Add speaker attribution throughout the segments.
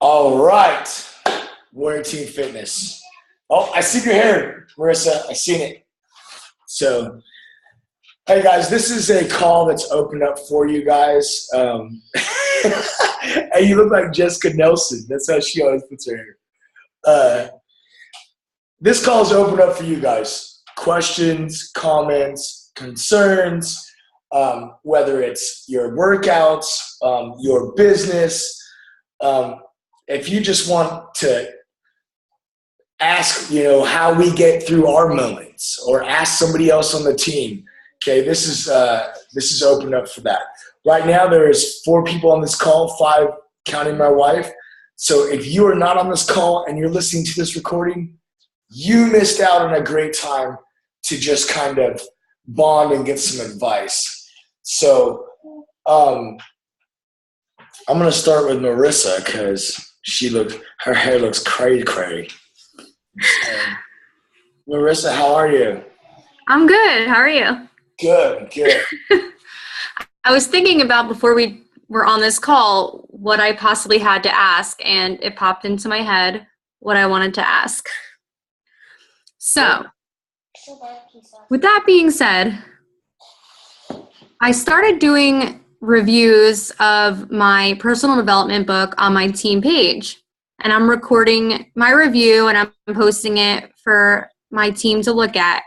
Speaker 1: All right, Warrior Team Fitness. Oh, I see your hair, Marissa. I seen it. So, hey guys, this is a call that's opened up for you guys. And you look like Jessica Nelson. That's how she always puts her hair. This call is opened up for you guys. Questions, comments, concerns, whether it's your workouts, your business. If you just want to ask, how we get through our moments, or ask somebody else on the team, okay, this is open up for that. Right now, there is 4 people on this call, 5 counting my wife. So if you are not on this call and you're listening to this recording, you missed out on a great time to just kind of bond and get some advice. So I'm going to start with Marissa because her hair looks cray. Marissa, how are you?
Speaker 2: I'm good. How are you?
Speaker 1: Good.
Speaker 2: I was thinking about, before we were on this call, what I possibly had to ask, and it popped into my head what I wanted to ask. So, with that being said, I started doing reviews of my personal development book on my team page, and I'm recording my review and I'm posting it for my team to look at.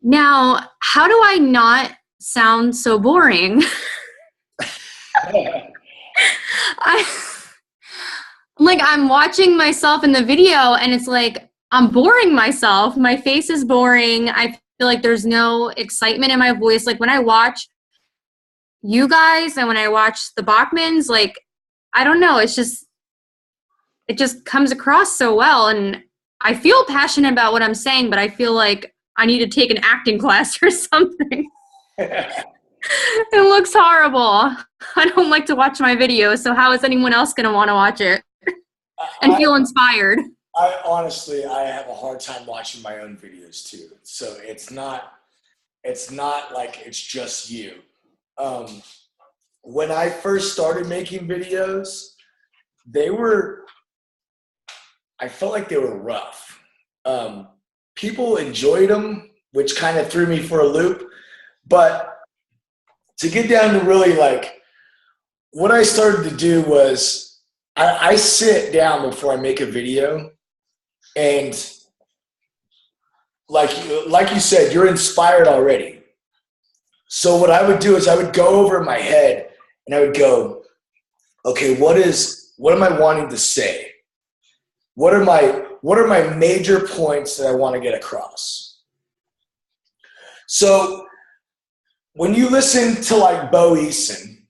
Speaker 2: Now, how do I not sound so boring? I'm watching myself in the video and it's like I'm boring myself. My face is boring. I feel like there's no excitement in my voice. Like when I watch you guys and when I watch the Bachmans, I don't know, it just comes across so well, and I feel passionate about what I'm saying, but I feel like I need to take an acting class or something. It looks horrible. I don't like to watch my videos, so how is anyone else going to want to watch it and feel inspired?
Speaker 1: I have a hard time watching my own videos too. So it's not like it's just you. When I first started making videos, I felt like they were rough. People enjoyed them, which kind of threw me for a loop. But to get down to really what I started to do was I sit down before I make a video, and like you said, you're inspired already. So what I would do is I would go over in my head and I would go, okay, what am I wanting to say? What are my major points that I want to get across? So when you listen to Bo Eason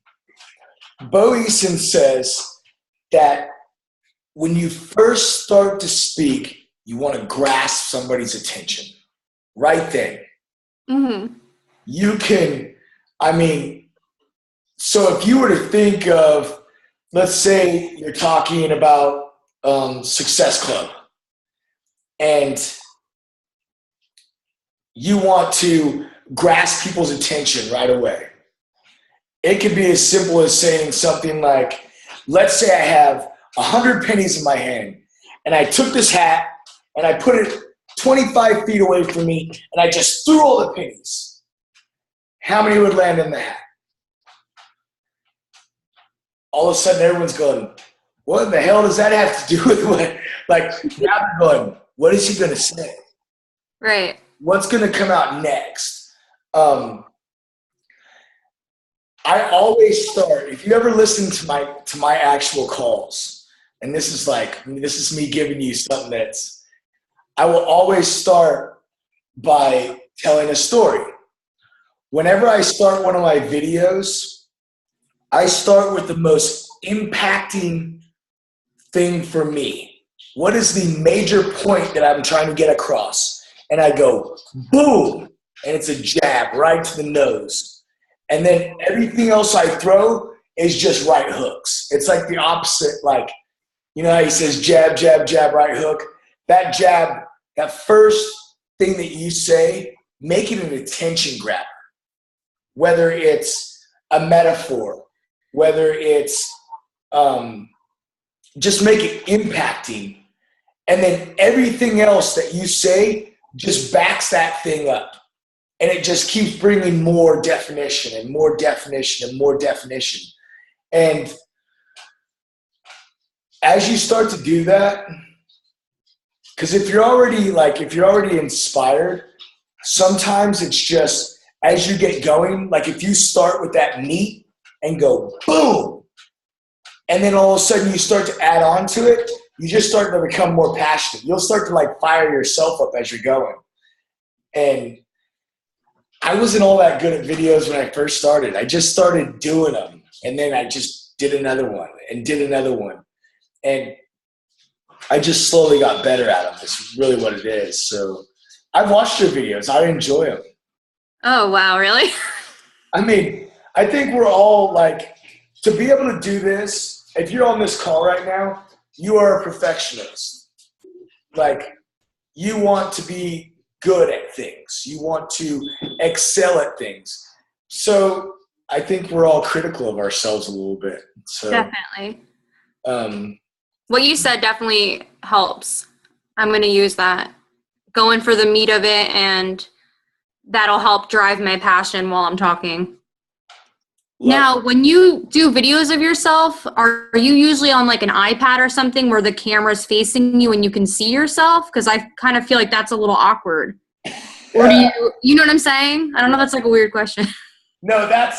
Speaker 1: says that when you first start to speak, you want to grasp somebody's attention right then.
Speaker 2: Mm-hmm.
Speaker 1: So if you were to think of, let's say you're talking about Success Club, and you want to grasp people's attention right away. It could be as simple as saying something like, let's say I have 100 pennies in my hand, and I took this hat and I put it 25 feet away from me, and I just threw all the pennies. How many would land in the hat? All of a sudden, everyone's going, what in the hell does that have to do with what? Now they're going, what is he going to say?
Speaker 2: Right.
Speaker 1: What's going to come out next? I always start, if you ever listen to my actual calls, and this is me giving you something I will always start by telling a story. Whenever I start one of my videos, I start with the most impacting thing for me. What is the major point that I'm trying to get across? And I go, boom, and it's a jab right to the nose. And then everything else I throw is just right hooks. It's like the opposite, how he says jab, jab, jab, right hook. That jab, that first thing that you say, make it an attention grabber. Whether it's a metaphor, whether it's just make it impacting. And then everything else that you say just backs that thing up. And it just keeps bringing more definition and more definition and more definition. And as you start to do that, because if you're already inspired, sometimes it's just as you get going, like if you start with that meat and go boom, and then all of a sudden you start to add on to it, you just start to become more passionate. You'll start to like fire yourself up as you're going. And I wasn't all that good at videos when I first started. I just started doing them, and then I just did another one and did another one. And I just slowly got better at them. It's really what it is. So I've watched your videos. I enjoy them.
Speaker 2: Oh, wow. Really?
Speaker 1: I mean, I think we're all like, to be able to do this, if you're on this call right now, you are a perfectionist. Like, you want to be good at things. You want to excel at things. So I think we're all critical of ourselves a little bit. So
Speaker 2: definitely. What you said definitely helps. I'm going to use that. Going for the meat of it, and that'll help drive my passion while I'm talking. Now, when you do videos of yourself, are you usually on like an iPad or something where the camera's facing you and you can see yourself? Because I kind of feel like that's a little awkward. Or do you know what I'm saying? I don't know. That's like a weird question.
Speaker 1: No, that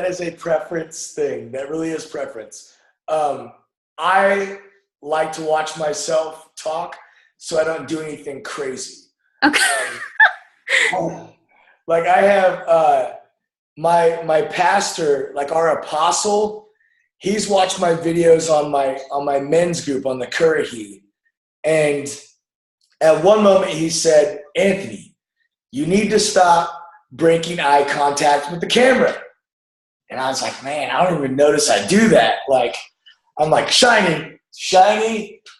Speaker 1: is a preference thing. That really is preference. I like to watch myself talk, so I don't do anything crazy.
Speaker 2: Okay.
Speaker 1: Like I have my pastor, like our apostle, he's watched my videos on my men's group on the Currahee. And at one moment he said, Anthony, you need to stop breaking eye contact with the camera. And I was like, man, I don't even notice I do that. Like, I'm like, shiny,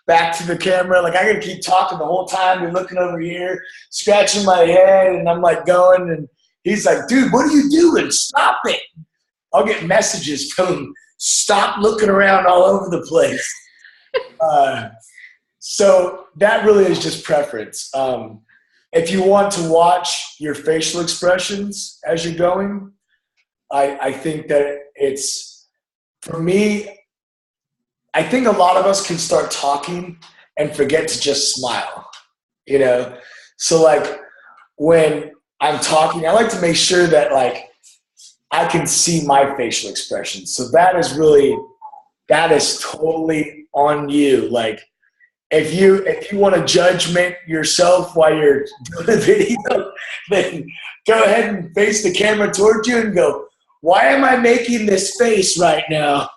Speaker 1: back to the camera. Like, I gotta keep talking the whole time. You're looking over here, scratching my head, and I'm like going, and he's like, dude, what are you doing? Stop it. I'll get messages from him, stop looking around all over the place. So that really is just preference. If you want to watch your facial expressions as you're going, I think that it's, for me, I think a lot of us can start talking and forget to just smile, you know? So like when I'm talking, I like to make sure that like I can see my facial expressions. So that is totally on you. Like if you want to judgment yourself while you're doing the video, then go ahead and face the camera towards you and go, why am I making this face right now?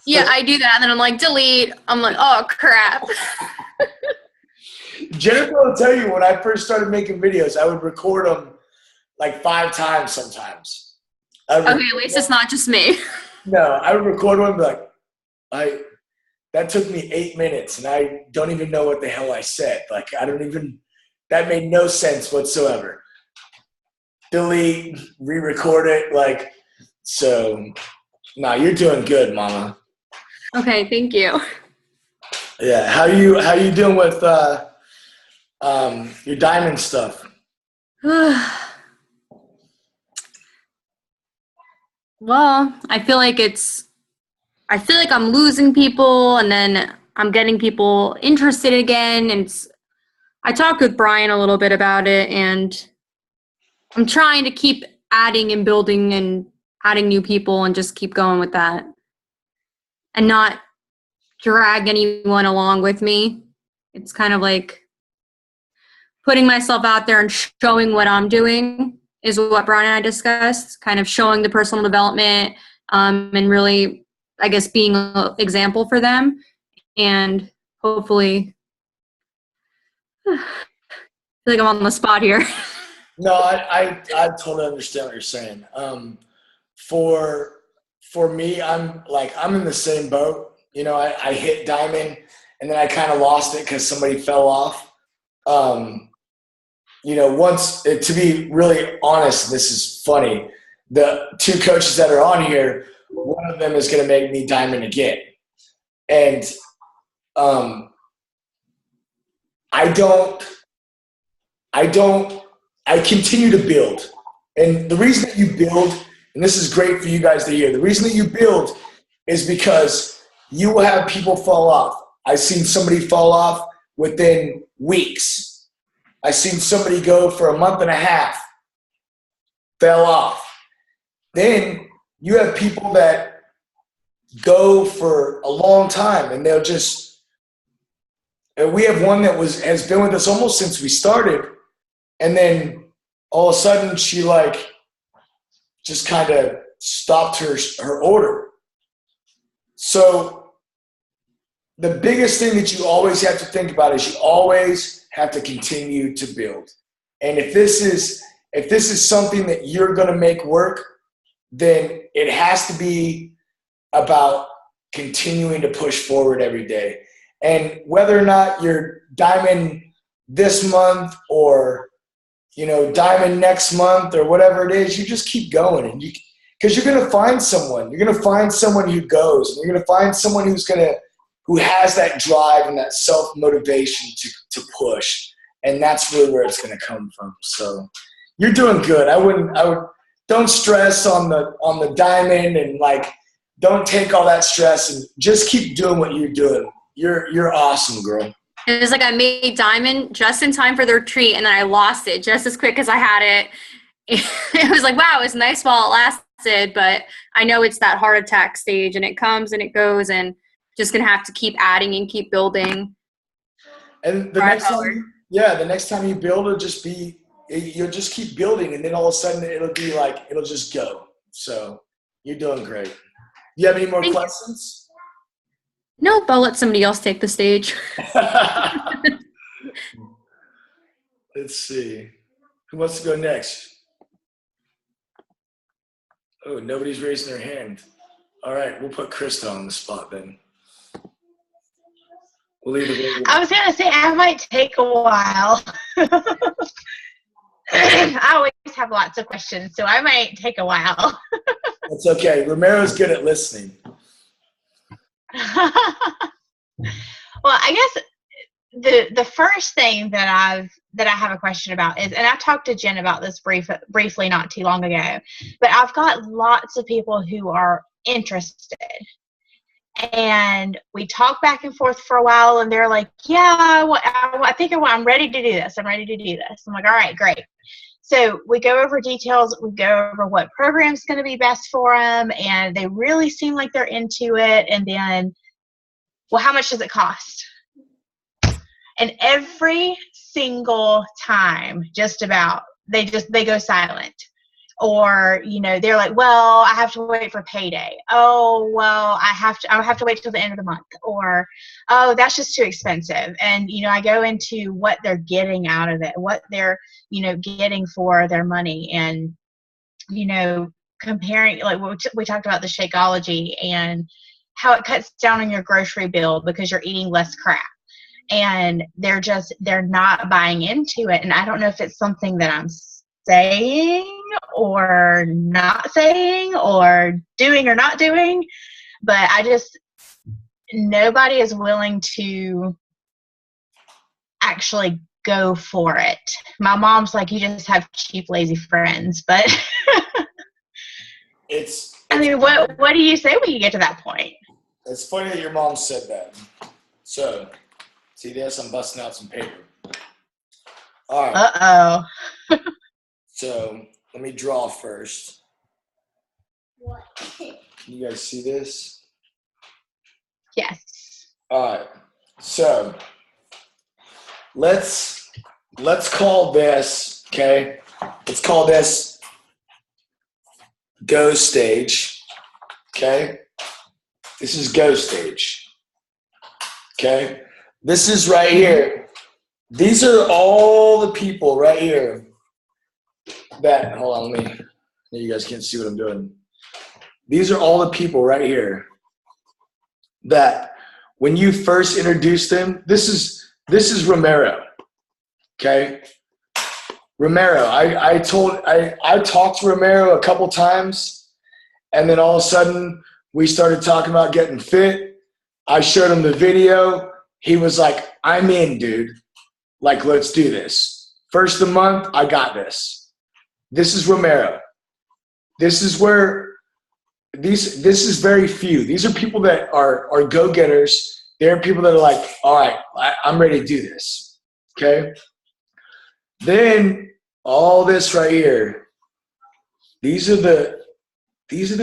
Speaker 2: Yeah, I do that, and then I'm like, delete. I'm like, oh, crap.
Speaker 1: Jennifer will tell you when I first started making videos, I would record them like 5 times sometimes.
Speaker 2: Okay, at least it's not just me.
Speaker 1: No, I would record one and be like, that took me 8 minutes, and I don't even know what the hell I said. Like, that made no sense whatsoever. Delete, re-record it, like, so, no, you're doing good, mama.
Speaker 2: Okay, thank you.
Speaker 1: Yeah, how you doing with your diamond stuff?
Speaker 2: Well, I feel like I'm losing people, and then I'm getting people interested again. And I talked with Brian a little bit about it, and I'm trying to keep adding and building and adding new people and just keep going with that and not drag anyone along with me. It's kind of like putting myself out there and showing what I'm doing is what Brian and I discussed, kind of showing the personal development and really, I guess, being an example for them. And hopefully, I feel like I'm on the spot here.
Speaker 1: No, I totally understand what you're saying. For me, I'm in the same boat. You know, I hit diamond and then I kind of lost it because somebody fell off. You know, to be really honest, this is funny. The 2 coaches that are on here, one of them is going to make me diamond again. And I continue to build. And the reason that you build, and this is great for you guys to hear, the reason that you build is because you will have people fall off. I've seen somebody fall off within weeks. I've seen somebody go for a month and a half, fell off. Then you have people that go for a long time, and they'll just, and we have one that has been with us almost since we started, and then all of a sudden she like just kind of stopped her order. So the biggest thing that you always have to think about is you always have to continue to build. And if this is something that you're going to make work, then it has to be about continuing to push forward every day. And whether or not you're diamond this month or, you know, diamond next month or whatever it is, you just keep going. And because you're going to find someone. You're going to find someone who goes. And you're going to find someone who has that drive and that self-motivation to push. And that's really where it's going to come from. So you're doing good. Don't stress on the diamond, and like, don't take all that stress, and just keep doing what you're doing. You're awesome, girl.
Speaker 2: It was like I made diamond just in time for the retreat, and then I lost it just as quick as I had it. It was like, wow, it was nice while it lasted, but I know it's that heart attack stage, and it comes and it goes, and just gonna have to keep adding and keep building.
Speaker 1: And the next time you build, you'll just keep building, and then all of a sudden it'll just go. So you're doing great. Do you have any more questions?
Speaker 2: Nope, I'll let somebody else take the stage.
Speaker 1: Let's see. Who wants to go next? Oh, nobody's raising their hand. All right, we'll put Krista on the spot then. We'll leave it.
Speaker 3: I was going to say, I might take a while. I always have lots of questions, so I might take a while.
Speaker 1: That's okay. Romero's good at listening.
Speaker 3: Well, I guess the first thing that I have a question about is, and I talked to Jen about this briefly not too long ago, but I've got lots of people who are interested, and we talk back and forth for a while, and they're like, yeah, I'm ready to do this. I'm ready to do this. I'm like, all right, great. So we go over details. We go over what program's going to be best for them, and they really seem like they're into it. And then, well, how much does it cost? And every single time, just about, they go silent. Or, you know, they're like, well, I have to wait for payday. Oh, well, I have to wait till the end of the month. Or, oh, that's just too expensive. And, you know, I go into what they're getting out of it, what they're, you know, getting for their money. And, you know, comparing, like we talked about the Shakeology and how it cuts down on your grocery bill because you're eating less crap. And they're not buying into it. And I don't know if it's something that I'm saying or not saying or doing or not doing, but nobody is willing to actually go for it. My mom's like, you just have cheap, lazy friends, but I mean, what do you say when you get to that point?
Speaker 1: It's funny that your mom said that. So, see this? I'm busting out some paper. All right.
Speaker 3: Uh-oh.
Speaker 1: So, let me draw first.
Speaker 4: What?
Speaker 1: Can you guys see this?
Speaker 3: Yes.
Speaker 1: All right. So, let's call this, okay? Let's call this go stage, okay? This is go stage, okay? This is right here. These are all the people right here that, hold on, you guys can't see what I'm doing. These are all the people right here that when you first introduce them, this is Romero, okay? Romero, I talked to Romero a couple times, and then all of a sudden we started talking about getting fit. I showed him the video. He was like, I'm in, dude. Like, let's do this. First of the month, I got this. This is Romero. This is where this is very few. These are people that are go-getters. They're people that are like, all right, I'm ready to do this. Okay. Then all this right here, these are the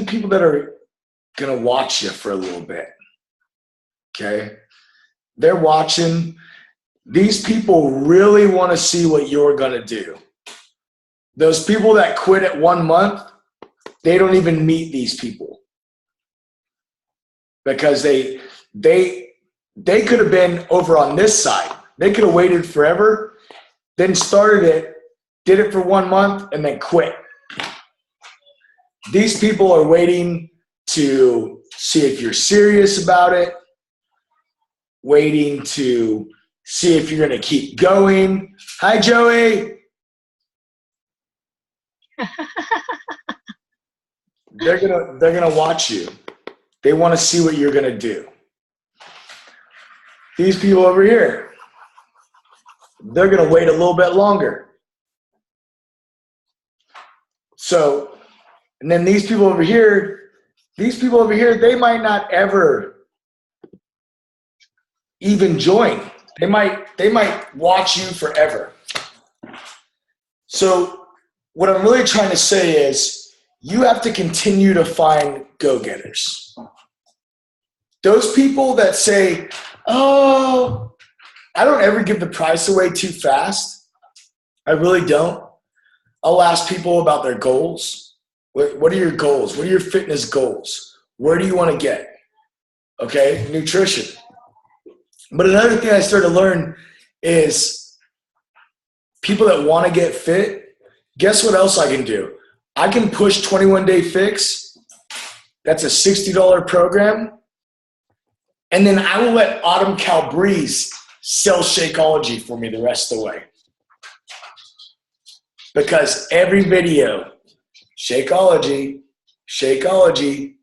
Speaker 1: people that are gonna watch you for a little bit. Okay. They're watching. These people really want to see what you're gonna do. Those people that quit at 1 month, they don't even meet these people because they could have been over on this side. They could have waited forever, then started it, did it for 1 month, and then quit. These people are waiting to see if you're serious about it, waiting to see if you're going to keep going. Hi, Joey. They're gonna watch you. They want to see what you're gonna do. These people over here, they're gonna wait a little bit longer. So, and then these people over here, they might not ever even join. They might watch you forever. So what I'm really trying to say is you have to continue to find go-getters. Those people that say, oh, I don't ever give the price away too fast. I really don't. I'll ask people about their goals. What are your goals? What are your fitness goals? Where do you want to get? Okay, nutrition. But another thing I started to learn is people that want to get fit, guess what else I can do? I can push 21 Day Fix. That's a $60 program. And then I will let Autumn Calabrese sell Shakeology for me the rest of the way. Because every video, Shakeology, Shakeology,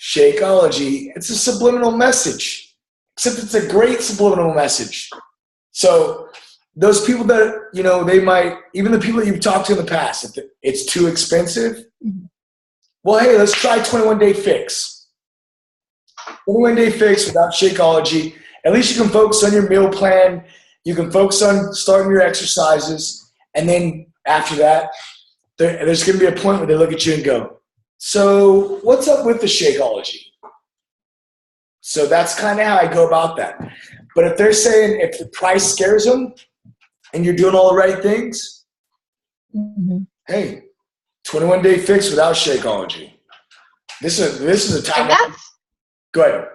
Speaker 1: Shakeology, it's a subliminal message. Except it's a great subliminal message. So those people that, you know, they might, even the people that you've talked to in the past, if it's too expensive, well, hey, let's try 21 Day Fix. 21 Day Fix without Shakeology. At least you can focus on your meal plan. You can focus on starting your exercises. And then after that, there's going to be a point where they look at you and go, so what's up with the Shakeology? So that's kind of how I go about that. But if they're saying, if the price scares them and you're doing all the right things, hey, 21 Day Fix without Shakeology. This is a time. Go ahead.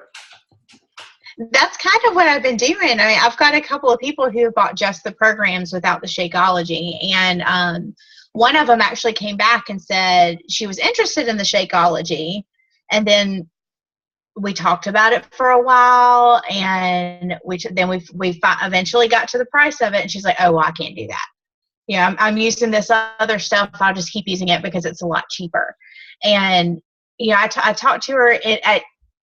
Speaker 3: That's kind of what I've been doing. I mean, I've got a couple of people who have bought just the programs without the Shakeology. And one of them actually came back and said she was interested in the Shakeology. And then we talked about it for a while. And we eventually got to the price of it. And she's like, oh, well, I can't do that. Yeah, I'm using this other stuff. I'll just keep using it because it's a lot cheaper. And, you know, I talked to her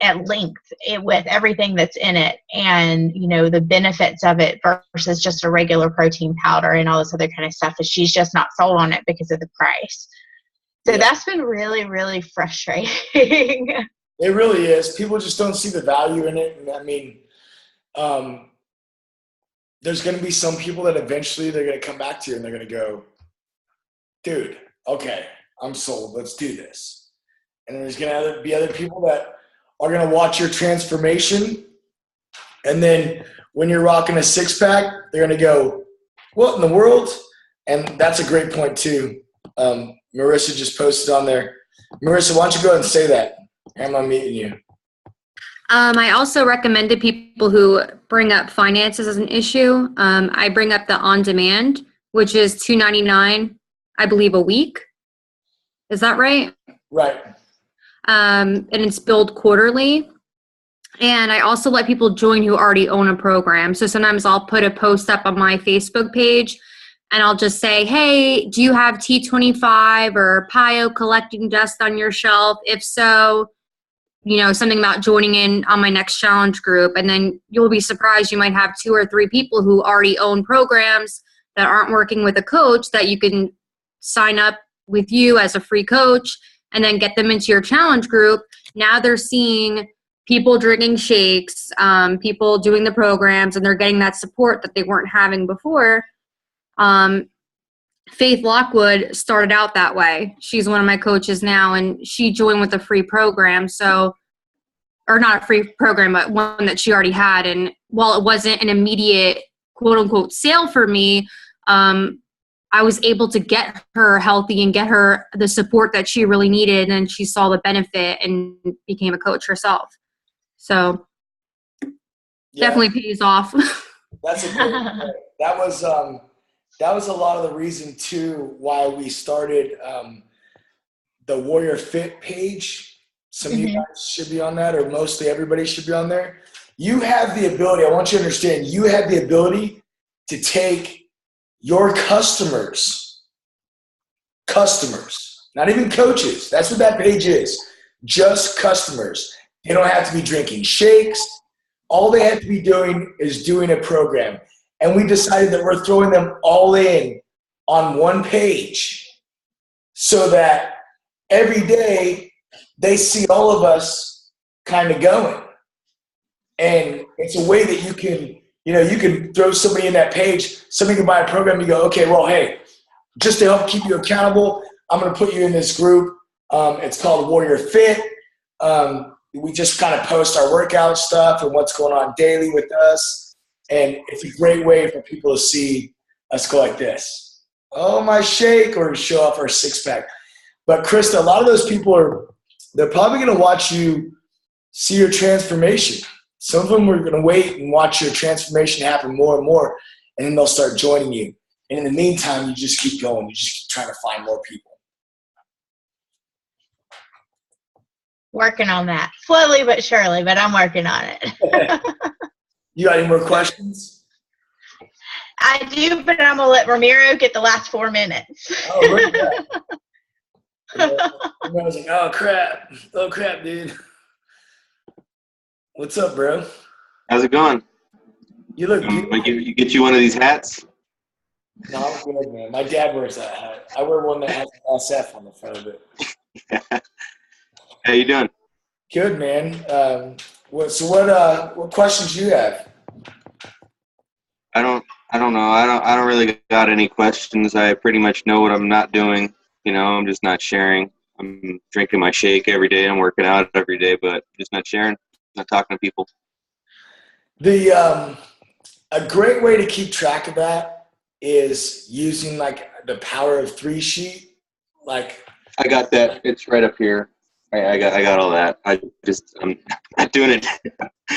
Speaker 3: at length with everything that's in it and, you know, the benefits of it versus just a regular protein powder and all this other kind of stuff. And she's just not sold on it because of the price. So that's been really, really frustrating.
Speaker 1: It really is. People just don't see the value in it. And I mean, there's going to be some people that eventually they're going to come back to you and they're going to go, dude, okay, I'm sold. Let's do this. And there's going to be other people that are going to watch your transformation. And then when you're rocking a six-pack, they're going to go, what in the world? And that's a great point too. Marissa just posted on there. Marissa, why don't you go ahead and say that? Am I meeting you?
Speaker 2: I also recommended people who bring up finances as an issue. I bring up the on-demand, which is $2.99, I believe, a week. Is that right?
Speaker 1: Right.
Speaker 2: And it's billed quarterly. And I also let people join who already own a program. So sometimes I'll put a post up on my Facebook page and I'll just say, hey, do you have T25 or PiO collecting dust on your shelf? If so, something about joining in on my next challenge group. And then you'll be surprised. You might have 2 or 3 people who already own programs that aren't working with a coach that you can sign up with you as a free coach and then get them into your challenge group. Now they're seeing people drinking shakes, people doing the programs, and they're getting that support that they weren't having before. Faith Lockwood started out that way. She's one of my coaches now, and she joined with a free program. Or not a free program, but one that she already had. And while it wasn't an immediate quote unquote sale for me, I was able to get her healthy and get her the support that she really needed. And she saw the benefit and became a coach herself. So definitely pays off.
Speaker 1: That's a great point. That was a lot of the reason too why we started the Warrior Fit page. Some of you guys should be on that, or mostly everybody should be on there. You have the ability, I want you to understand, you have the ability to take your customers, not even coaches. That's what that page is. Just customers. They don't have to be drinking shakes. All they have to be doing is doing a program. And we decided that we're throwing them all in on one page so that every day they see all of us kind of going. And it's a way that you can throw somebody in that page. Somebody can buy a program and you go, okay, well, hey, just to help keep you accountable, I'm going to put you in this group. It's called Warrior Fit. We just kind of post our workout stuff and what's going on daily with us. And it's a great way for people to see us go like this. Oh, my shake, or show off our 6-pack. But Krista, a lot of those people they're probably going to watch you see your transformation. Some of them are going to wait and watch your transformation happen more and more, and then they'll start joining you. And in the meantime, you just keep going. You just keep trying to find more people.
Speaker 3: Working on that. Slowly but surely, but I'm working on it.
Speaker 1: You got any more questions?
Speaker 3: I do, but I'm going to let Ramiro get the last 4 minutes.
Speaker 1: Oh, look at that. I was like, oh crap, dude. What's up, bro?
Speaker 5: How's it going?
Speaker 1: You look beautiful.
Speaker 5: You get you one of these hats?
Speaker 1: No, I'm good, man. My dad wears that hat. I wear one that has SF on the front of it.
Speaker 5: How you doing?
Speaker 1: Good, man. What questions do you have?
Speaker 5: I don't know. I don't really got any questions. I pretty much know what I'm not doing. I'm just not sharing. I'm drinking my shake every day. I'm working out every day, but just not sharing, not talking to people.
Speaker 1: A great way to keep track of that is using like the Power of 3 sheet. Like,
Speaker 5: I got that. It's right up here. I got all that. I'm not doing it.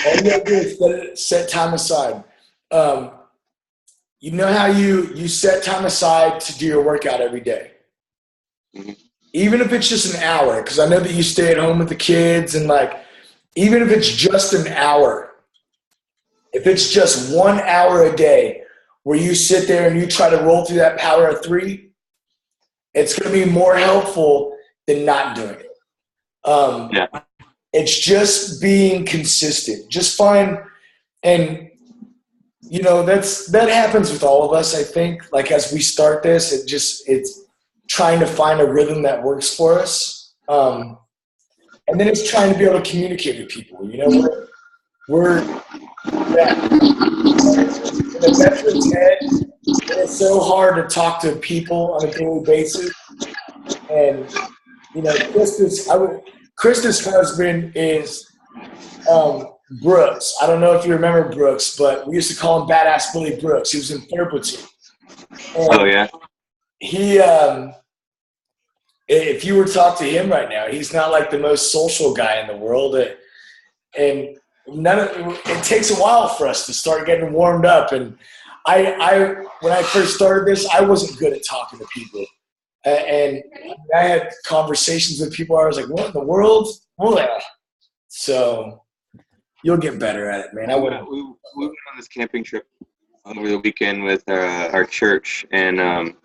Speaker 1: All you have to do is set time aside. You know how you set time aside to do your workout every day. Mm-hmm. Even if it's just an hour, because I know that you stay at home with the kids, and like, even if it's just an hour, if it's just 1 hour a day where you sit there and you try to roll through that Power of 3, it's going to be more helpful than not doing it.
Speaker 5: Yeah.
Speaker 1: It's just being consistent. Just find, and that happens with all of us. I think, like, as we start this, it's trying to find a rhythm that works for us. And then it's trying to be able to communicate with people. We're in a veteran's head, and it's so hard to talk to people on a daily basis. And Krista's husband is Brooks. I don't know if you remember Brooks, but we used to call him Badass Billy Brooks. He was in 3rd platoon. And
Speaker 5: oh yeah.
Speaker 1: He, if you were to talk to him right now, he's not like the most social guy in the world, and it takes a while for us to start getting warmed up. And when I first started this, I wasn't good at talking to people, and I had conversations with people. I was like, "What in the world?" So you'll get better at it, man.
Speaker 5: We went on this camping trip over the weekend with our church, and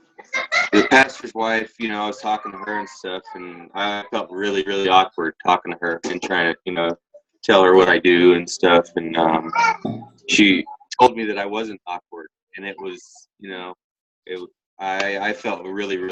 Speaker 5: the pastor's wife, you know, I was talking to her and stuff, and I felt really, really awkward talking to her and trying to, you know, tell her what I do and stuff. And she told me that I wasn't awkward, and it was, you know, I felt really, really